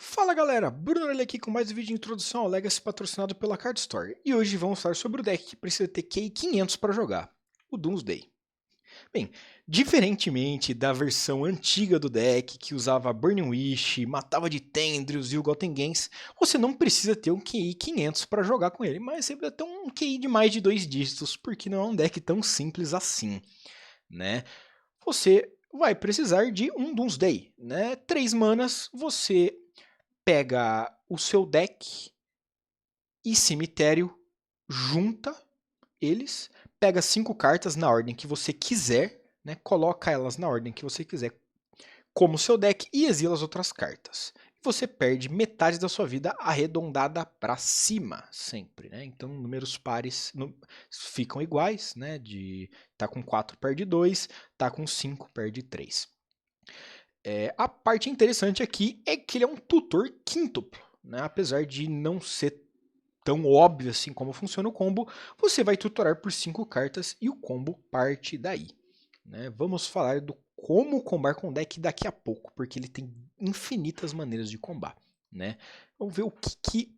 Fala galera, Bruno Orelha aqui com mais um vídeo de introdução ao Legacy patrocinado pela Card Story. E hoje vamos falar sobre o deck que precisa ter QI 500 para jogar, o Doomsday. Bem, diferentemente da versão antiga do deck, que usava Burning Wish, matava de Tendrils e o Gotengens, você não precisa ter um QI 500 para jogar com ele, mas você precisa ter um QI de mais de 2 dígitos, porque não é um deck tão simples assim, né? Você vai precisar de um Doomsday, né? 3 manas, você pega o seu deck e cemitério, junta eles, pega 5 cartas na ordem que você quiser, né? Coloca elas na ordem que você quiser, como seu deck, e exila as outras cartas. Você perde metade da sua vida arredondada para cima, sempre, né? Então, números pares ficam iguais, né? Tá com 4, perde 2, tá com 5, perde 3. A parte interessante aqui é que ele é um tutor quíntuplo, né? Apesar de não ser tão óbvio assim como funciona o combo, você vai tutorar por 5 cartas e o combo parte daí, né? Vamos falar do como combar com o deck daqui a pouco, porque ele tem infinitas maneiras de combar, né? Vamos ver o que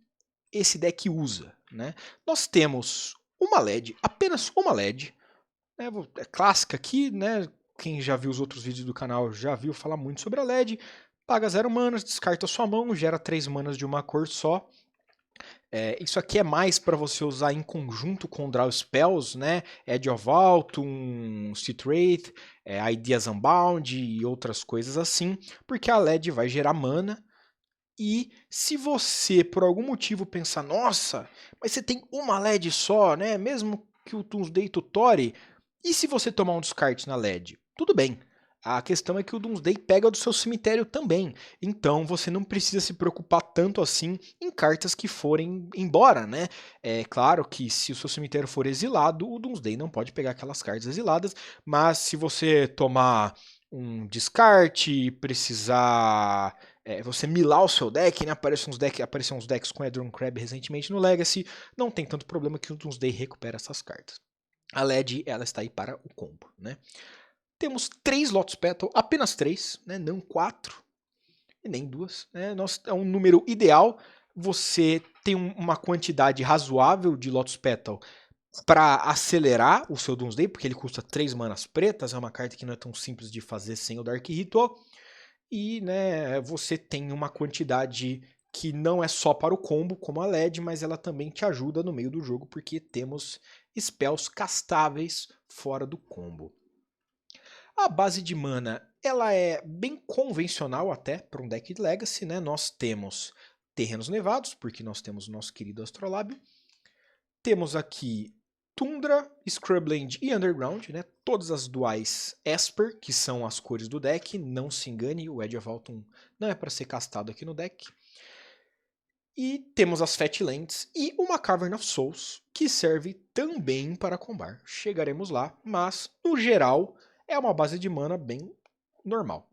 esse deck usa, né? Nós temos uma LED, apenas uma LED, né? É clássica aqui, né? Quem já viu os outros vídeos do canal já viu falar muito sobre a LED. Paga 0 manas, descarta sua mão, gera 3 manas de uma cor só. Isso aqui é mais para você usar em conjunto com Draw Spells, né? Edge of Autumn, Street Wraith, Ideas Unbound e outras coisas assim, porque a LED vai gerar mana. E se você, por algum motivo, pensar, nossa, mas você tem uma LED só, né? Mesmo que o Doomsday tutore, e se você tomar um descarte na LED? Tudo bem. A questão é que o Doomsday pega do seu cemitério também. Então você não precisa se preocupar tanto assim em cartas que forem embora, né? É claro que se o seu cemitério for exilado, o Doomsday não pode pegar aquelas cartas exiladas, mas se você tomar um descarte, precisar você milar o seu deck, né? Apareceram uns decks com Edron Crab recentemente no Legacy, não tem tanto problema que o Doomsday recupera essas cartas. A LED, ela está aí para o combo, né? Temos 3 Lotus Petal, apenas 3, né? Não 4 e nem 2, né? É um número ideal. Você tem uma quantidade razoável de Lotus Petal para acelerar o seu Doomsday, porque ele custa 3 manas pretas, é uma carta que não é tão simples de fazer sem o Dark Ritual. E né, você tem uma quantidade que não é só para o combo, como a LED, mas ela também te ajuda no meio do jogo, porque temos spells castáveis fora do combo. A base de mana, ela é bem convencional até para um deck de Legacy, né? Nós temos Terrenos Nevados, porque nós temos o nosso querido Astrolábio. Temos aqui Tundra, Scrubland e Underground, né? Todas as duais Esper, que são as cores do deck. Não se engane, o Edge of Autumn não é para ser castado aqui no deck. E temos as Fatlands e uma Cavern of Souls, que serve também para combar. Chegaremos lá, mas no geral é uma base de mana bem normal,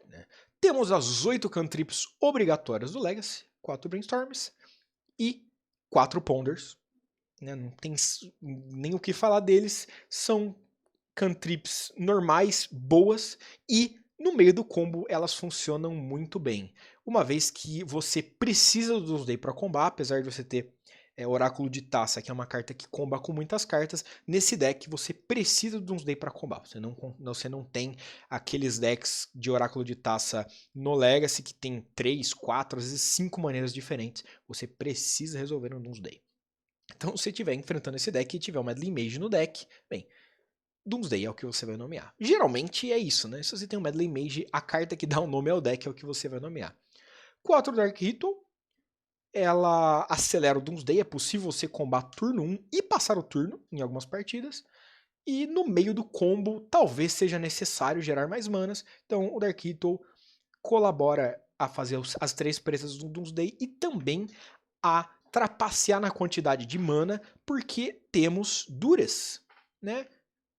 né? Temos as 8 cantrips obrigatórias do Legacy, 4 Brainstorms e 4 Ponders, né? Não tem nem o que falar deles. São cantrips normais, boas, e no meio do combo elas funcionam muito bem. Uma vez que você precisa do Doomsday para combar, apesar de você ter Oráculo de Taça, que é uma carta que comba com muitas cartas, nesse deck você precisa do Doomsday para combar. Você não tem aqueles decks de Oráculo de Taça no Legacy que tem 3, 4, às vezes 5 maneiras diferentes. Você precisa resolver um Doomsday. Então, se estiver enfrentando esse deck e tiver uma Medley Mage no deck, bem, Doomsday é o que você vai nomear. Geralmente é isso, né? Se você tem um Medley Mage, a carta que dá o nome ao deck é o que você vai nomear. 4 Dark Ritual, ela acelera o Doomsday, é possível você combater turno 1 e passar o turno em algumas partidas. E no meio do combo, talvez seja necessário gerar mais manas, então o Dark Ritual colabora a fazer as 3 presas do Doomsday e também a trapacear na quantidade de mana, porque temos Dures, né?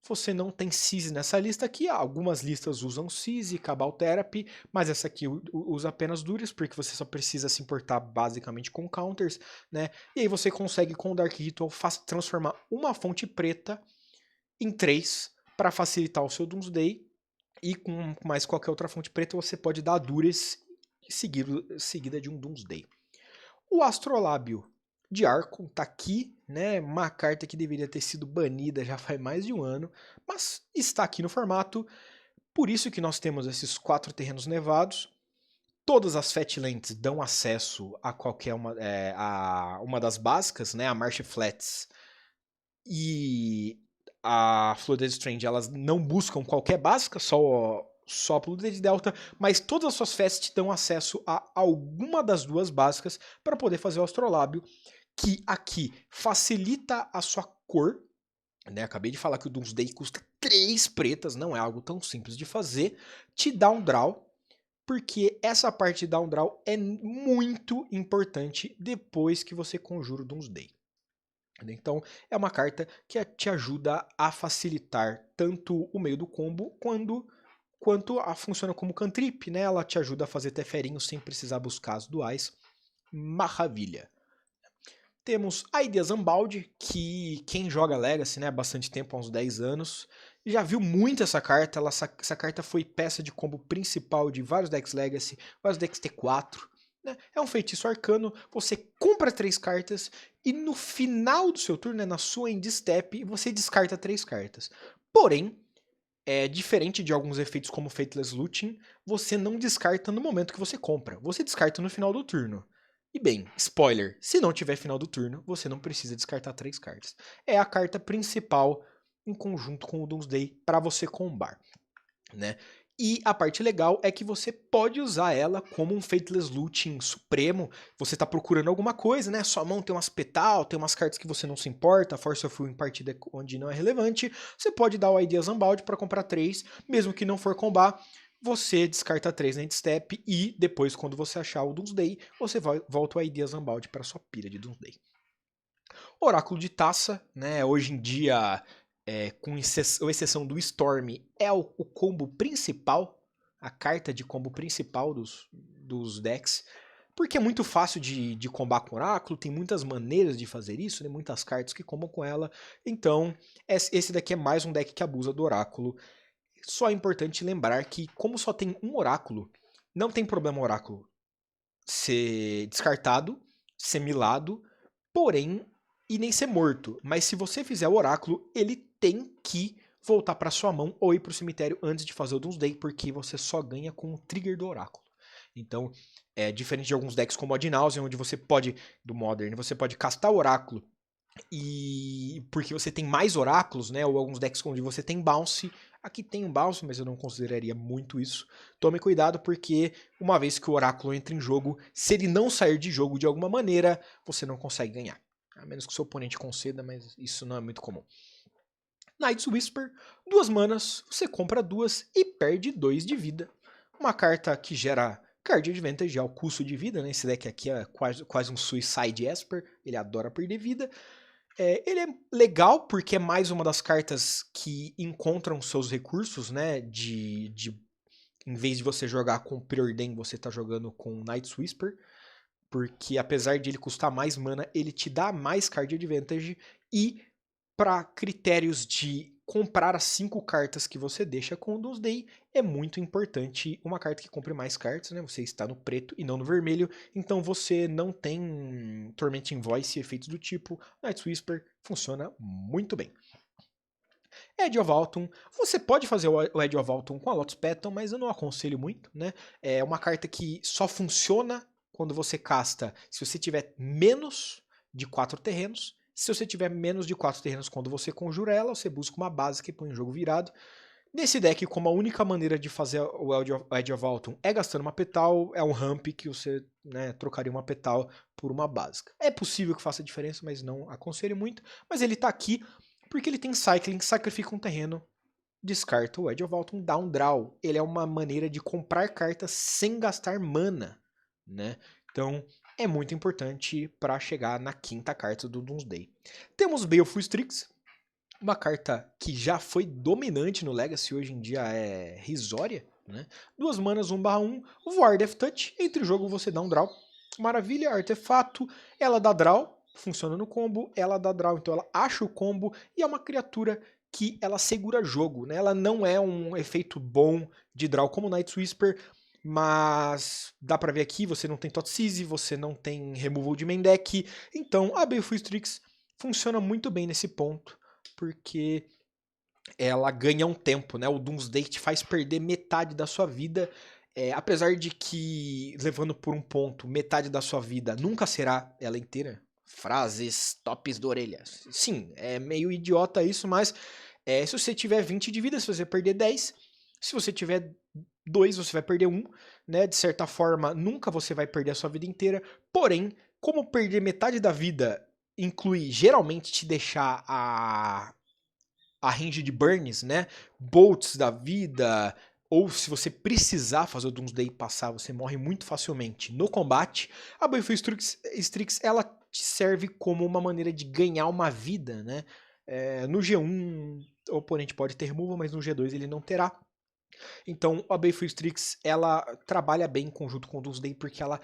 Você não tem Seize nessa lista aqui. Algumas listas usam Seize, Cabal Therapy, mas essa aqui usa apenas Dures, porque você só precisa se importar basicamente com counters, né? E aí você consegue com o Dark Ritual transformar uma fonte preta em 3 para facilitar o seu Doomsday. E com mais qualquer outra fonte preta você pode dar Dures seguida de um Doomsday. O Astrolábio de Archon tá aqui, né? Uma carta que deveria ter sido banida já faz mais de um ano, mas está aqui no formato. Por isso que nós temos esses 4 terrenos nevados. Todas as Fatlands dão acesso a qualquer uma, a uma das básicas, né? A Marsh Flats e a Flooded Strange, elas não buscam qualquer básica, só a Flooded Delta, mas todas as suas Fast dão acesso a alguma das duas básicas para poder fazer o Astrolábio, que aqui facilita a sua cor. Né? Acabei de falar que o Doomsday custa 3 pretas, não é algo tão simples de fazer. Te dá um draw, porque essa parte de down draw é muito importante depois que você conjura o Doomsday. Então, é uma carta que te ajuda a facilitar tanto o meio do combo quanto funciona como cantrip, né? Ela te ajuda a fazer teferinho sem precisar buscar as duais. Maravilha! Temos a Ideas Unbound, que quem joga Legacy, né, há bastante tempo, há uns 10 anos, já viu muito essa carta. Essa carta foi peça de combo principal de vários decks Legacy, vários decks T4. Né? É um feitiço arcano, você compra 3 cartas e no final do seu turno, né, na sua end step, você descarta 3 cartas. Porém, diferente de alguns efeitos como Faithless Looting, você não descarta no momento que você compra, você descarta no final do turno. E bem, spoiler, se não tiver final do turno, você não precisa descartar 3 cartas. É a carta principal em conjunto com o Doomsday para você combar, né? E a parte legal é que você pode usar ela como um Faithless Looting supremo. Você tá procurando alguma coisa, né? Sua mão tem umas petal, tem umas cartas que você não se importa, Force of Will em partida onde não é relevante. Você pode dar o Ideas Unbound para comprar 3, mesmo que não for combar. Você descarta 3 na endstep e depois, quando você achar o Doomsday, você volta o Ideas Unbound para sua pilha de Doomsday. Oráculo de Taça, né? Hoje em dia, com exceção do Storm, é o combo principal, a carta de combo principal dos decks, porque é muito fácil de combar com Oráculo, tem muitas maneiras de fazer isso, né? Muitas cartas que combam com ela, então esse daqui é mais um deck que abusa do Oráculo. Só é importante lembrar que, como só tem um Oráculo, não tem problema o Oráculo ser descartado, ser milado, porém, e nem ser morto. Mas se você fizer o Oráculo, ele tem que voltar para sua mão ou ir para o cemitério antes de fazer o Doomsday, porque você só ganha com o trigger do Oráculo. Então, é diferente de alguns decks como o Ad Nauseam, onde você pode, do Modern, você pode castar o Oráculo e porque você tem mais oráculos, né? Ou alguns decks onde você tem bounce. Aqui tem um bounce, mas eu não consideraria muito isso. Tome cuidado porque uma vez que o oráculo entra em jogo, se ele não sair de jogo de alguma maneira, você não consegue ganhar. A menos que o seu oponente conceda, mas isso não é muito comum. Night's Whisper, 2 manas, você compra 2 e perde 2 de vida. Uma carta que gera Card Advantage ao custo de vida, né? Esse deck aqui é quase um Suicide Esper, ele adora perder vida. Ele é legal porque é mais uma das cartas que encontram seus recursos, né? Em vez de você jogar com Preordain, você tá jogando com Night's Whisper. Porque apesar de ele custar mais mana, ele te dá mais card advantage. E para critérios de comprar as 5 cartas que você deixa com o Doomsday, é muito importante uma carta que compre mais cartas, né? Você está no preto e não no vermelho, então você não tem Tormenting Voice e efeitos do tipo. Night's Whisper funciona muito bem. Edge of Autumn, você pode fazer o Edge of Autumn com a Lotus Petal, mas eu não aconselho muito, né? É uma carta que só funciona quando você casta se você tiver menos de 4 terrenos. Se você tiver menos de 4 terrenos quando você conjura ela, você busca uma base que põe o jogo virado. Nesse deck, como a única maneira de fazer o Edge of Autumn é gastando uma petal, é um ramp que você, né, trocaria uma petal por uma básica. É possível que faça diferença, mas não aconselho muito. Mas ele tá aqui porque ele tem Cycling, sacrifica um terreno, descarta o Edge of Autumn, dá um draw. Ele é uma maneira de comprar cartas sem gastar mana, né? Então, é muito importante para chegar na 5ª carta do Doomsday. Temos Baleful Strix, uma carta que já foi dominante no Legacy, hoje em dia é risória, né? 2 manas, 1/1, Voar Death Touch, entre o jogo você dá um draw. Maravilha, artefato, ela dá draw, funciona no combo, ela dá draw, então ela acha o combo e é uma criatura que ela segura jogo, né? Ela não é um efeito bom de draw como Night's Whisper, Mas dá pra ver aqui, você não tem Thoughtseize, você não tem Removal de main deck, então a Baleful Strix funciona muito bem nesse ponto, porque ela ganha um tempo, né? O Doomsday te faz perder metade da sua vida, apesar de que, levando por um ponto, metade da sua vida nunca será ela inteira. Frases tops da orelha. Sim, é meio idiota isso, mas se você tiver 20 de vida, se você perder 10, se você tiver 2, você vai perder 1, né? De certa forma, nunca você vai perder a sua vida inteira. Porém, como perder metade da vida inclui geralmente te deixar a range de burns, né? Bolts da vida, ou se você precisar fazer o Doomsday passar, você morre muito facilmente no combate. A Baleful Strix, ela te serve como uma maneira de ganhar uma vida, né? No G1, o oponente pode ter removal, mas no G2 ele não terá. Então, a Baleful Strix, ela trabalha bem em conjunto com o Doomsday porque ela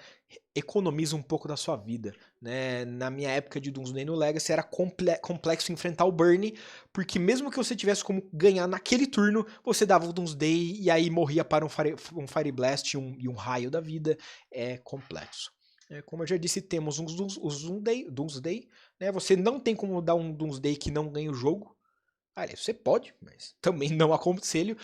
economiza um pouco da sua vida, né? Na minha época de Doomsday no Legacy era complexo enfrentar o Burn, porque mesmo que você tivesse como ganhar naquele turno, você dava o Doomsday e aí morria para um Fire Blast e um raio da vida. É complexo. Como eu já disse, temos os Doomsday, né? Você não tem como dar um Doomsday que não ganha o jogo. Aliás, você pode, mas também não aconselho.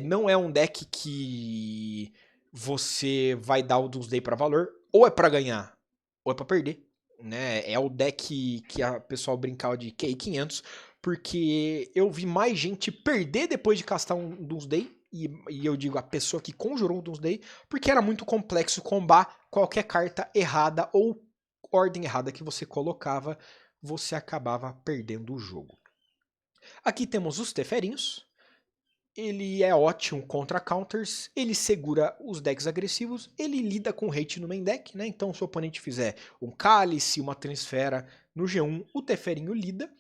Não é um deck que você vai dar o Doomsday para valor. Ou é para ganhar, ou é para perder. Né? É o deck que a pessoal brincava de QI500, porque eu vi mais gente perder depois de castar um Doomsday. E eu digo a pessoa que conjurou o Doomsday, porque era muito complexo combar qualquer carta errada ou ordem errada que você colocava, você acabava perdendo o jogo. Aqui temos os Teferinhos. Ele é ótimo contra counters, ele segura os decks agressivos, ele lida com hate no main deck, né? Então, se o oponente fizer um Cálice, uma Transfera no G1, o Teferinho lida.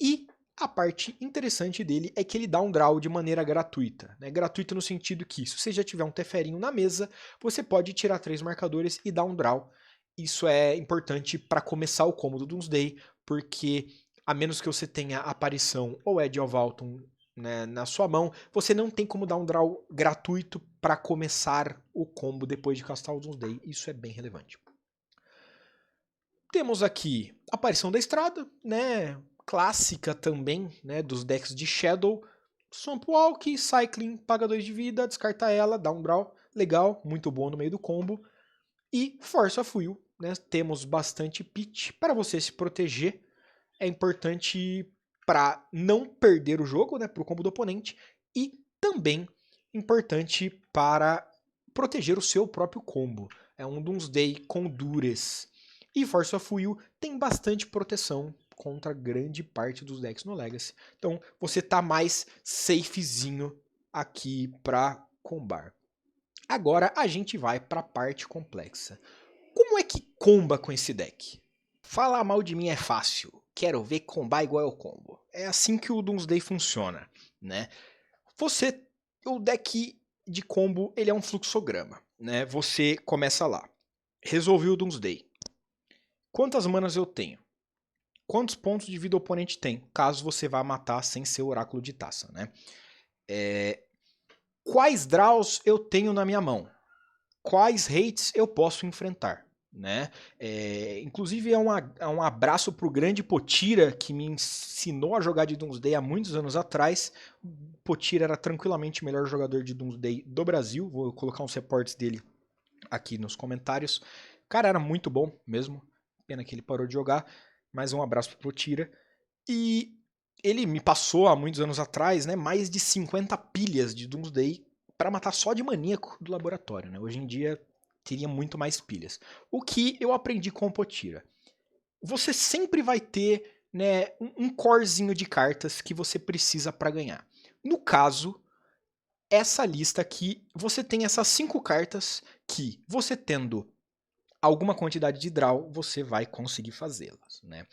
E a parte interessante dele é que ele dá um draw de maneira gratuita. Né? Gratuito no sentido que, se você já tiver um Teferinho na mesa, você pode tirar 3 marcadores e dar um draw. Isso é importante para começar o combo do Doomsday, porque a menos que você tenha aparição ou Edge of Autumn, né, na sua mão, você não tem como dar um draw gratuito para começar o combo depois de castar o Doomsday. Isso é bem relevante. Temos aqui a aparição da estrada, né? Clássica também, né? Dos decks de Shadow. Swamp Walk, Cycling, paga 2 de vida, descarta ela, dá um draw. Legal, muito bom no meio do combo. E Force of Will, né? Temos bastante pitch para você se proteger. É importante para não perder o jogo, né? Para o combo do oponente. E também importante para proteger o seu próprio combo. É um Doomsday com Dures. E Force of Will tem bastante proteção contra grande parte dos decks no Legacy. Então você tá mais safezinho aqui para combar. Agora a gente vai para a parte complexa. Como é que comba com esse deck? Falar mal de mim é fácil. Quero ver combar igual ao combo. É assim que o Doomsday funciona, né? O deck de combo, ele é um fluxograma, né? Você começa lá. Resolvi o Doomsday. Quantas manas eu tenho? Quantos pontos de vida o oponente tem, caso você vá matar sem ser o oráculo de taça, né? Quais draws eu tenho na minha mão? Quais hates eu posso enfrentar? Né? Inclusive é um abraço pro grande Potira, que me ensinou a jogar de Doomsday há muitos anos atrás. Potira era tranquilamente o melhor jogador de Doomsday do Brasil. Vou colocar uns reportes dele aqui nos comentários. O cara era muito bom mesmo. Pena que ele parou de jogar. Mas um abraço pro Potira. E ele me passou há muitos anos atrás, né, mais de 50 pilhas de Doomsday para matar só de maníaco do laboratório. Né? Hoje em dia teria muito mais pilhas. O que eu aprendi com o Potira? Você sempre vai ter, né, um corezinho de cartas que você precisa para ganhar. No caso, essa lista aqui, você tem essas 5 cartas que, você tendo alguma quantidade de draw, você vai conseguir fazê-las. Né?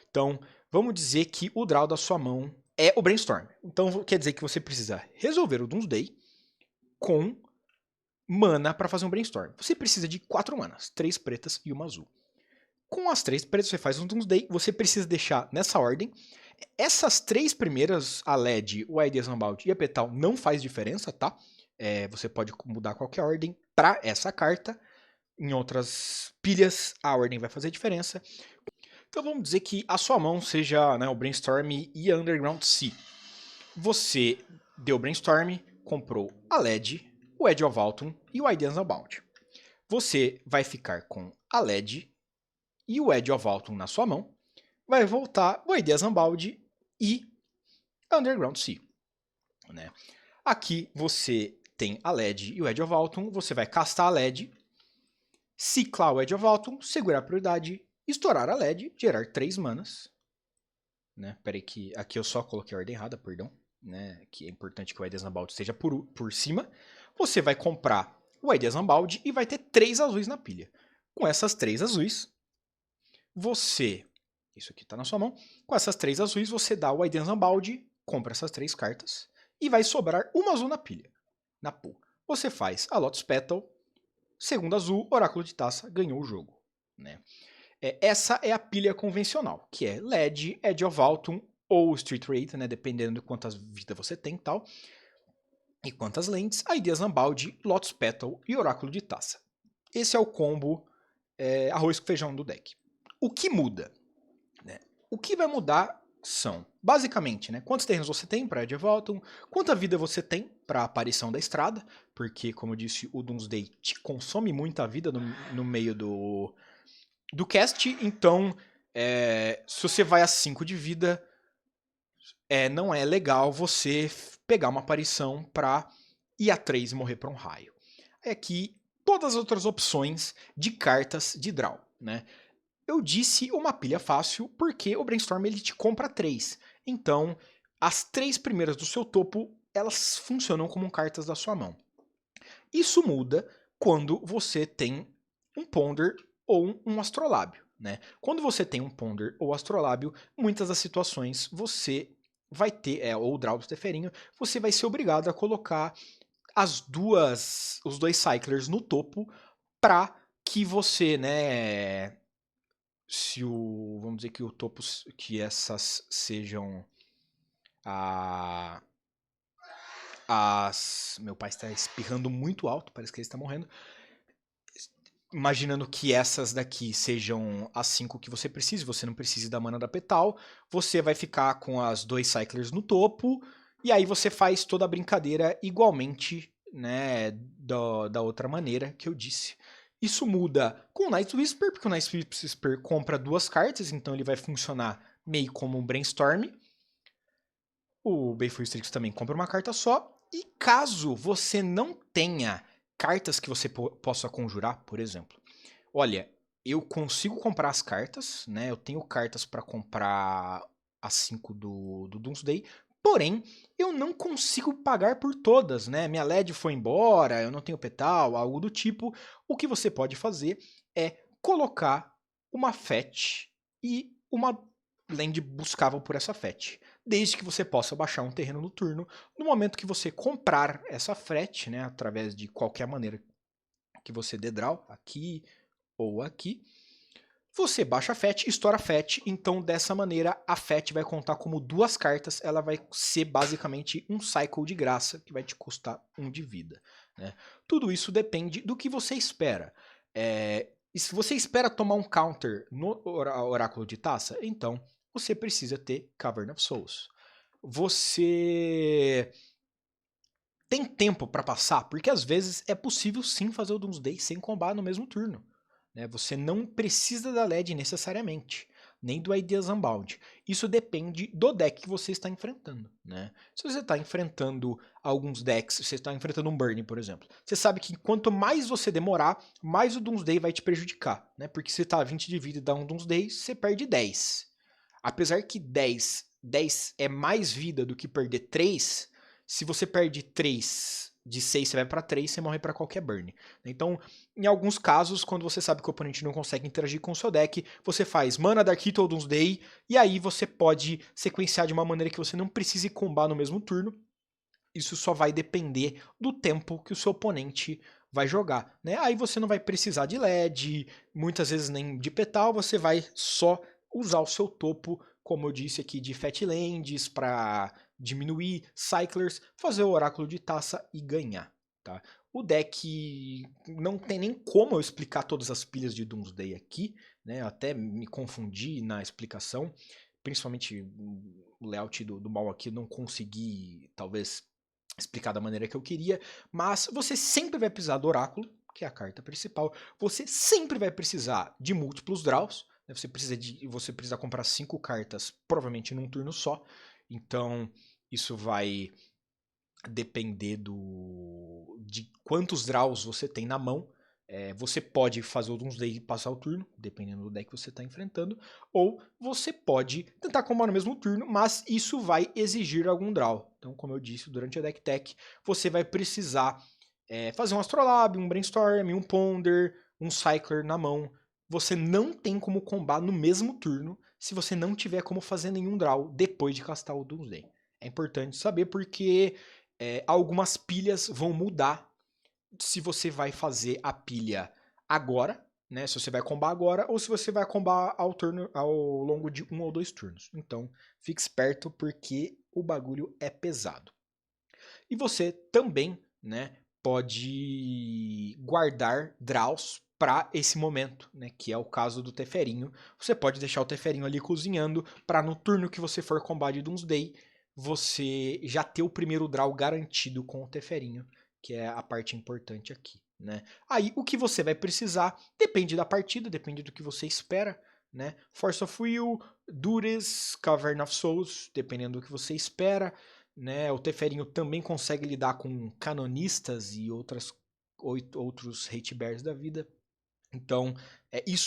Então, vamos dizer que o draw da sua mão é o Brainstorm. Então, quer dizer que você precisa resolver o Doomsday com mana para fazer um Brainstorm. Você precisa de 4 manas, 3 pretas e uma azul. Com as 3 pretas você faz um Doomsday, você precisa deixar nessa ordem. Essas 3 primeiras, a LED, o Ideas Unbound e a Petal, não faz diferença, tá? Você pode mudar qualquer ordem para essa carta. Em outras pilhas, a ordem vai fazer diferença. Então vamos dizer que a sua mão seja, né, o Brainstorm e a Underground Sea. Você deu o Brainstorm, comprou a LED, o Edge of Autumn e o Ideas Unbound. Você vai ficar com a LED e o Edge of Autumn na sua mão. Vai voltar o Ideas Unbound e a Underground Sea. Né? Aqui você tem a LED e o Edge of Autumn. Você vai castar a LED, ciclar o Edge of Autumn, segurar a prioridade, estourar a LED, gerar 3 manas. Né? Peraí que aqui eu só coloquei a ordem errada, perdão. Né? Que é importante que o Ideas Unbound esteja por cima. Você vai comprar o Ideas Unbound e vai ter 3 azuis na pilha. Com essas 3 azuis, você... Isso aqui está na sua mão. Com essas 3 azuis, você dá o Ideas Unbound, compra essas 3 cartas e vai sobrar uma azul na pilha. Na pool. Você faz a Lotus Petal, segundo azul, Oráculo de Taça, ganhou o jogo. Né? Essa é a pilha convencional, que é LED, Edge of Autumn ou Street Rate, né, dependendo de quantas vidas você tem e tal. E quantas lentes, Ideas Unbound, Lotus Petal e Oráculo de Taça. Esse é o combo arroz com feijão do deck. O que muda? Né? O que vai mudar são, basicamente, né, quantos terrenos você tem para Edge of Autumn, quanta vida você tem para a aparição da estrada, porque, como eu disse, o Doomsday te consome muita vida no meio do cast, então se você vai a 5 de vida, não é legal você pegar uma aparição pra ir a 3 e morrer pra um raio. Aqui, todas as outras opções de cartas de draw, né? Eu disse uma pilha fácil porque o Brainstorm ele te compra 3. Então, as 3 primeiras do seu topo, elas funcionam como cartas da sua mão. Isso muda quando você tem um Ponder ou um Astrolábio, né? Quando você tem um Ponder ou Astrolábio, muitas das situações você vai ter, ou o Draw do Teferinho, você vai ser obrigado a colocar os 2 Cyclers no topo para que você, né, vamos dizer que o topo, que essas sejam meu pai está espirrando muito alto, parece que ele está morrendo. Imaginando que essas daqui sejam as 5 que você precisa, você não precise da mana da Petal, você vai ficar com as 2 Cyclers no topo, e aí você faz toda a brincadeira igualmente, né, da outra maneira que eu disse. Isso muda com o Night Whisper, porque o Night Whisper compra 2 cartas, então ele vai funcionar meio como um Brainstorm. O Baleful Strix também compra uma carta só, e caso você não tenha cartas que você possa conjurar, por exemplo. Olha, eu consigo comprar as cartas, né? Eu tenho cartas para comprar as 5 do Doomsday, porém, eu não consigo pagar por todas, né? Minha LED foi embora, eu não tenho petal, algo do tipo. O que você pode fazer é colocar uma fetch e uma land buscável por essa fetch, desde que você possa baixar um terreno no turno. No momento que você comprar essa fetch, né, através de qualquer maneira que você dê draw, aqui ou aqui, você baixa a fetch, estoura a fetch, então dessa maneira a fetch vai contar como 2 cartas, ela vai ser basicamente um cycle de graça, que vai te custar 1 de vida. Né? Tudo isso depende do que você espera. E se você espera tomar um counter no Oráculo de Taça, então você precisa ter Cavern of Souls. Você tem tempo para passar, porque às vezes é possível sim fazer o Doomsday sem combar no mesmo turno. Né? Você não precisa da LED necessariamente, nem do Ideas Unbound. Isso depende do deck que você está enfrentando. Né? Se você está enfrentando alguns decks, você está enfrentando um Burn, por exemplo, você sabe que quanto mais você demorar, mais o Doomsday vai te prejudicar. Né? Porque se está a 20 de vida e dá um Doomsday, você perde 10. Apesar que 10 é mais vida do que perder 3, se você perde 3 de 6, você vai para 3, você morre para qualquer burn. Então, em alguns casos, quando você sabe que o oponente não consegue interagir com o seu deck, você faz Mana Dark Ritual Doomsday, e aí você pode sequenciar de uma maneira que você não precise combar no mesmo turno. Isso só vai depender do tempo que o seu oponente vai jogar. Né? Aí você não vai precisar de LED, muitas vezes nem de petal, você vai só usar o seu topo, como eu disse aqui, de Fatlands para diminuir, Cyclers, fazer o Oráculo de Taça e ganhar. tá? O deck não tem nem como eu explicar todas as pilhas de Doomsday aqui, né? Eu até me confundi na explicação, principalmente o layout do mal aqui, eu não consegui, talvez, explicar da maneira que eu queria, mas você sempre vai precisar do Oráculo, que é a carta principal, você sempre vai precisar de múltiplos draws, né? Você precisa comprar 5 cartas, provavelmente num turno só, então isso vai depender de quantos draws você tem na mão. Você pode fazer o Doomsday e passar o turno, dependendo do deck que você está enfrentando, ou você pode tentar combar no mesmo turno, mas isso vai exigir algum draw. Então, como eu disse, durante a deck tech, você vai precisar fazer um Astrolabe, um Brainstorm, um Ponder, um Cycler na mão. Você não tem como combar no mesmo turno se você não tiver como fazer nenhum draw depois de castar o Doomsday. É importante saber porque algumas pilhas vão mudar se você vai fazer a pilha agora, né? Se você vai combar agora ou se você vai combar ao longo de 1 ou 2 turnos. Então, fique esperto porque o bagulho é pesado. E você também, né, pode guardar draws para esse momento, né, que é o caso do Teferinho. Você pode deixar o Teferinho ali cozinhando para no turno que você for combar de Doomsday, você já ter o primeiro draw garantido com o Teferinho, que é a parte importante aqui, né? Aí o que você vai precisar depende da partida, depende do que você espera, né? Force of Will, Dures, Cavern of Souls, dependendo do que você espera, né? O Teferinho também consegue lidar com canonistas e outros hate bears da vida. Então,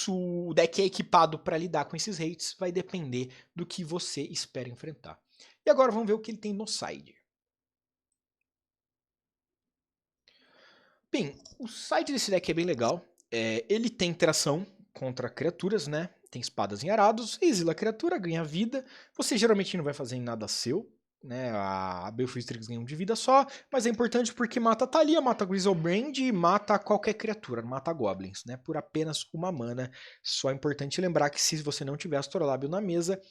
o deck é equipado para lidar com esses hates, vai depender do que você espera enfrentar. E agora vamos ver o que ele tem no side. Bem, o side desse deck é bem legal. Ele tem interação contra criaturas, né? Tem espadas em arados, exila a criatura, ganha vida. Você geralmente não vai fazer nada seu, né? A Baleful Strix ganha 1 de vida só, mas é importante porque mata Thalia, mata Griselbrand e mata qualquer criatura, mata Goblins, né? Por apenas 1 mana. Só é importante lembrar que se você não tiver Astrolábio na mesa,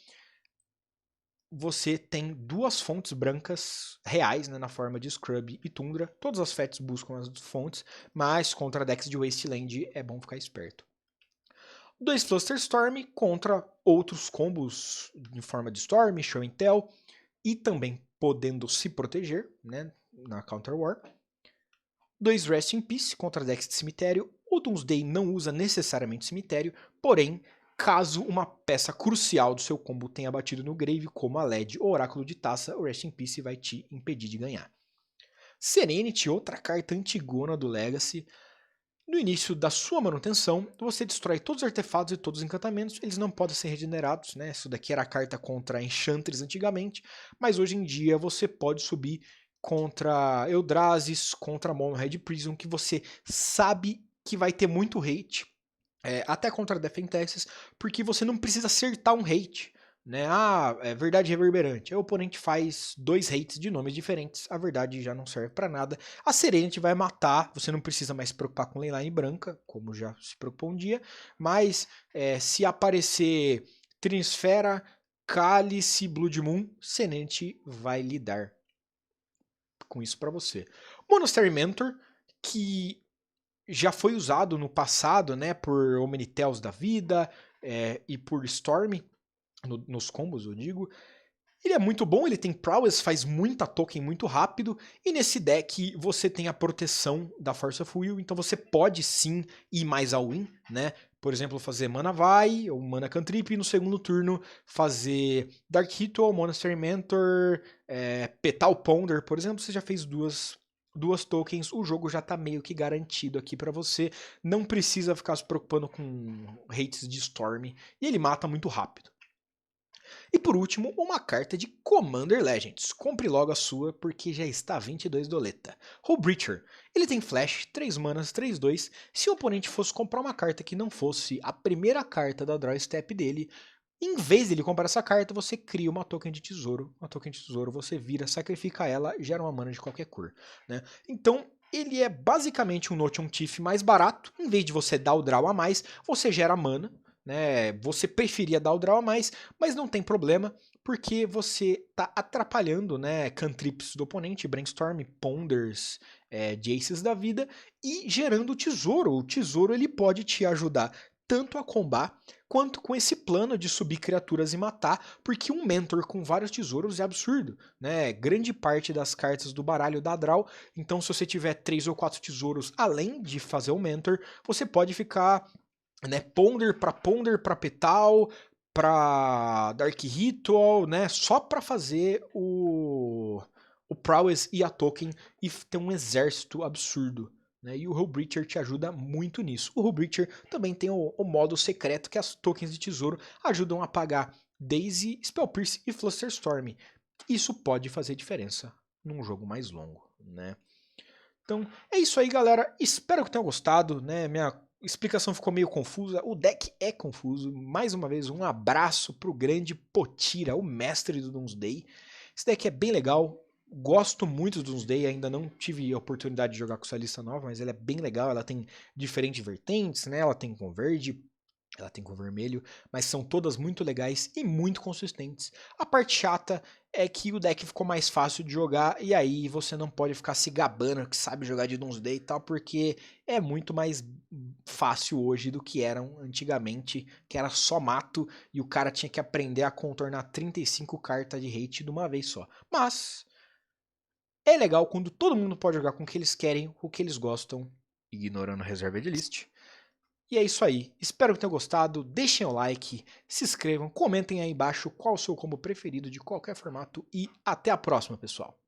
você tem 2 fontes brancas reais, né, na forma de Scrub e Tundra. Todas as fets buscam as fontes, mas contra decks de Wasteland é bom ficar esperto. 2 Flusterstorm contra outros combos em forma de Storm, Show and Tell, e também podendo se proteger, né, na Counter War. 2 Rest in Peace contra decks de cemitério. O Doomsday não usa necessariamente cemitério, porém, caso uma peça crucial do seu combo tenha batido no grave, como a LED ou Oráculo de Taça, o Rest in Peace vai te impedir de ganhar. Serenity, outra carta antigona do Legacy. No início da sua manutenção, você destrói todos os artefatos e todos os encantamentos, eles não podem ser regenerados, né? Isso daqui era a carta contra Enchantress antigamente, mas hoje em dia você pode subir contra Eldrazi, contra Mono-Red Prism, que você sabe que vai ter muito hate, até contra Defense, porque você não precisa acertar um hate, né? É verdade reverberante. Aí o oponente faz 2 hates de nomes diferentes, a verdade já não serve pra nada. A Serenity vai matar, você não precisa mais se preocupar com Leyline branca, como já se preocupou um dia, mas se aparecer Trinsfera, Cálice, Blood Moon, Serenity vai lidar com isso pra você. Monastery Mentor, que já foi usado no passado, né, por Omnitels da vida e por Storm, nos combos, eu digo. Ele é muito bom, ele tem prowess, faz muita token muito rápido, e nesse deck você tem a proteção da Force of Will, então você pode sim ir mais all-in, né? Por exemplo, fazer Mana Vai ou Mana Cantrip, e no segundo turno fazer Dark Ritual, Monastery Mentor, Petal Ponder, por exemplo, você já fez duas tokens, o jogo já tá meio que garantido aqui pra você, não precisa ficar se preocupando com hates de Storm, e ele mata muito rápido. E por último, uma carta de Commander Legends. Compre logo a sua, porque já está 22 doleta. Hullbreacher. Ele tem flash, 3 manas, 3/2. Se o oponente fosse comprar uma carta que não fosse a primeira carta da draw step dele, em vez de ele comprar essa carta, você cria uma token de tesouro. Uma token de tesouro você vira, sacrifica ela, gera uma mana de qualquer cor, né? Então, ele é basicamente um Notion Thief mais barato. Em vez de você dar o draw a mais, você gera mana, né? Você preferia dar o draw a mais, mas não tem problema, porque você tá atrapalhando, né, cantrips do oponente, Brainstorm, Ponders, Jaces da vida, e gerando tesouro. O tesouro ele pode te ajudar tanto a combar, quanto com esse plano de subir criaturas e matar, porque um Mentor com vários tesouros é absurdo, né? Grande parte das cartas do baralho dá draw, então se você tiver 3 ou 4 tesouros além de fazer o Mentor, você pode ficar, né, Ponder para Petal, para Dark Ritual, né, só para fazer o Prowess e a token e ter um exército absurdo. Né, e o Hullbreacher te ajuda muito nisso. O Hullbreacher também tem o modo secreto que as tokens de tesouro ajudam a pagar Daisy, Spell Pierce e Flusterstorm. Isso pode fazer diferença num jogo mais longo, né? Então, é isso aí, galera. Espero que tenham gostado, né? Minha explicação ficou meio confusa. O deck é confuso. Mais uma vez, um abraço pro grande Potira, o mestre do Doomsday. Esse deck é bem legal. Gosto muito do Doomsday, ainda não tive a oportunidade de jogar com essa lista nova, mas ela é bem legal. Ela tem diferentes vertentes, né? Ela tem com verde, ela tem com vermelho, mas são todas muito legais e muito consistentes. A parte chata é que o deck ficou mais fácil de jogar e aí você não pode ficar se gabando que sabe jogar de Doomsday e tal, porque é muito mais fácil hoje do que eram antigamente, que era só mato e o cara tinha que aprender a contornar 35 cartas de hate de uma vez só. Mas é legal quando todo mundo pode jogar com o que eles querem, o que eles gostam, ignorando reserva de list. E é isso aí. Espero que tenham gostado. Deixem o like, se inscrevam, comentem aí embaixo qual o seu combo preferido de qualquer formato e até a próxima, pessoal.